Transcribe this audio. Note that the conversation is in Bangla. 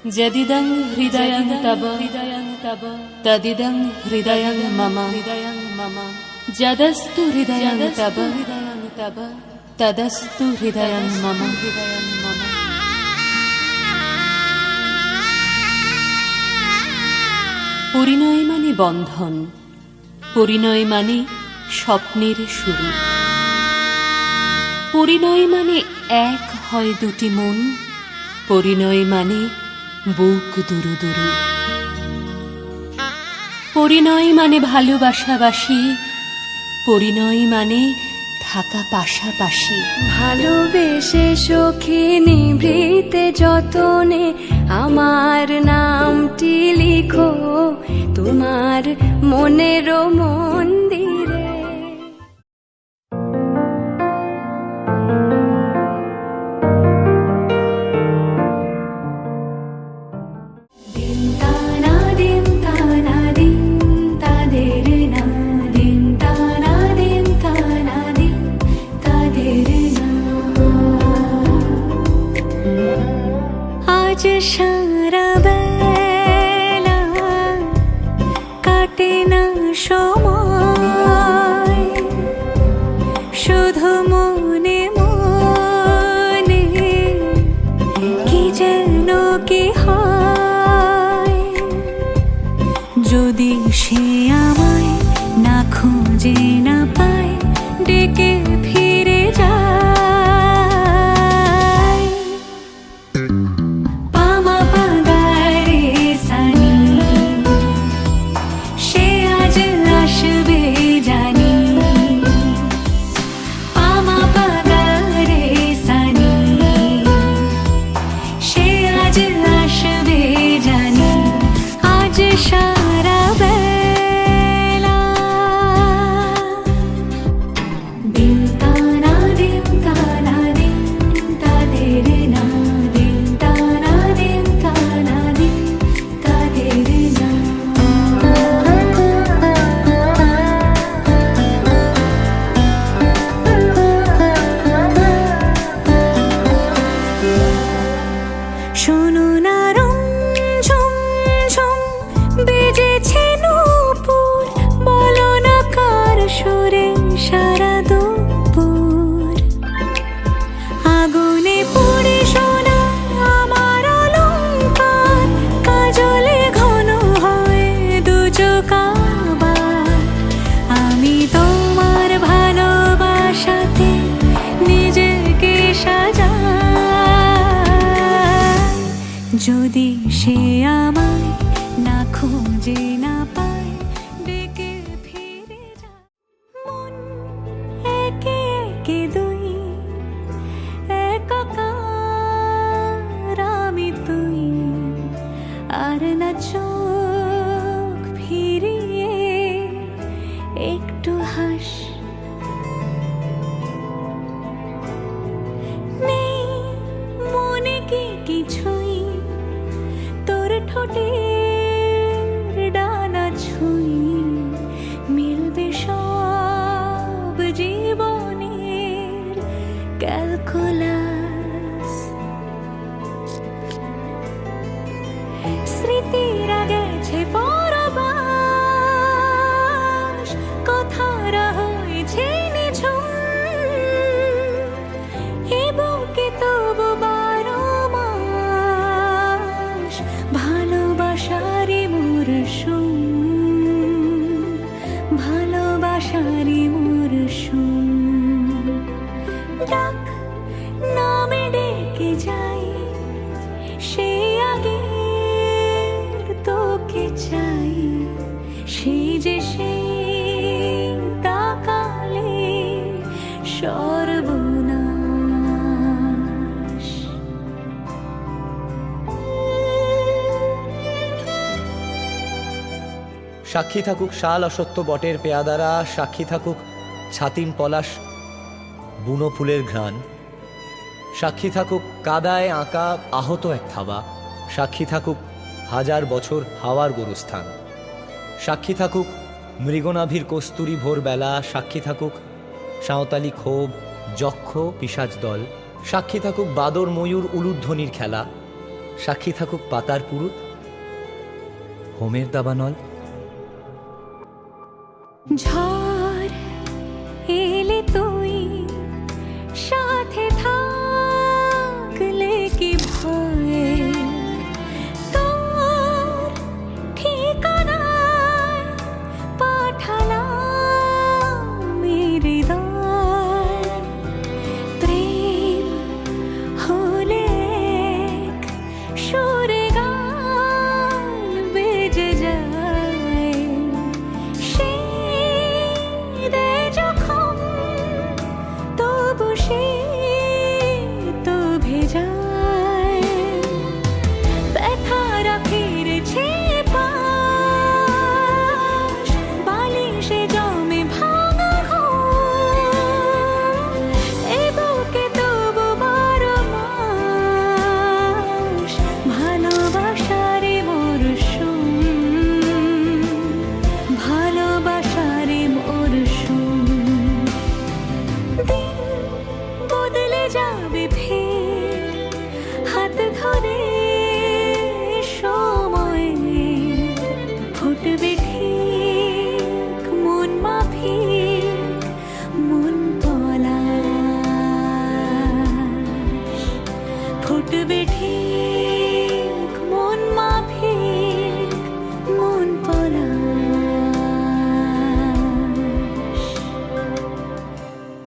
যদিদং হৃদয়ং তব তদিদং হৃদয়ং মম যদস্তু হৃদয়ং তব তদস্তু হৃদয়ং মম। পরিণয় মানে বন্ধন, পরিণয় মানে স্বপ্নের শুরু, পরিণয় মানে এক হয় দুটি মন, পরিণয় মানে বুক দুরু দুরু, পরিণয় মানে ভালোবাসাবাসি, পরিণয় মানে থাকা পাশাপাশি। ভালোবেসে সখী নিভৃতে যতনে আমার নামটি লিখো তোমার মনের মন্দিরে। আজ সারা বেলা কাটে না সময়, শুধু মনে মনে কি যেন কি হয়। যদি সে আমায় না খুঁজে না পায়, ডেকে ফিরে যায়। শোনো না রং ঝুম ঝুম বেজেছে নূপুর, বলো না কার সুরে সারা দুপুর। আগুনে পুড়ে সোনা আমার অলংকার, কাজলে ঘন হয় দু চোখ আবার। আমি তোমার ভালোবাসাতে নিজেকে সাজা, যদি সে আমায় না খুঁজে না পায়, ডেকে ফিরে যায়। মন একে একে দুই, একাকার আমি তুই, আর না চোখ ফিরিয়ে একটু হাস। নেই মনে কি কিছুই, তোর ঠোঁটের ডানা ছুঁই, মিলবে সব জীবনের ক্যালকুলাস। স্মৃতিরা গেছে পরবাস, কথারা হয়েছে নিঝুম, এ বুকে তবু বারো মাস ভালোবাসারি মরশুম, ভালোবাসারি মরশুম। ডাক নামে ডেকে যাই, সে আগের তোকে চাই, সেই যে সেই তাকালে সর্বনাশ। সাক্ষী থাকুক শাল অসত্য বটের পেয়াদারা, সাক্ষী থাকুক ছাতিম পলাশ বুনো ফুলের ঘ্রাণ, সাক্ষী থাকুক কাদায় আঁকা আহত এক থাবা, সাক্ষী থাকুক হাজার বছর হাওয়ার গোরস্থান, সাক্ষী থাকুক মৃগনাভির কস্তুরী ভোরবেলা, সাক্ষী থাকুক সাঁওতালি ক্ষোভ যক্ষ পিশাচ দল, সাক্ষী থাকুক বাদর ময়ূর উলুধ্বনির খেলা, সাক্ষী থাকুক পাতার পুরুত, হোমের দাবানল। ঝড় এলে তুই সাথে থাকলে কি ভয়, তোর ঠিকানায় পাঠালাম হৃদয়। প্রেম হলে এক সুরে গান বেজে যায়, শীতে যখন তবু সে তো ভেজায়। ব্যথারা ফিরেছে পাশ, বালিশে জমে ভাঙা ঘুম, এ বুকে তবু বারো মাস ভালোবাসারে মরশুম, ভালোবাসারে মরশুম। দিন বদলে যাবে ফের হাত ধরে সময়, ফুটবে ঠিক মন মাফিক মন পলাশ, ফুটবে ঠিক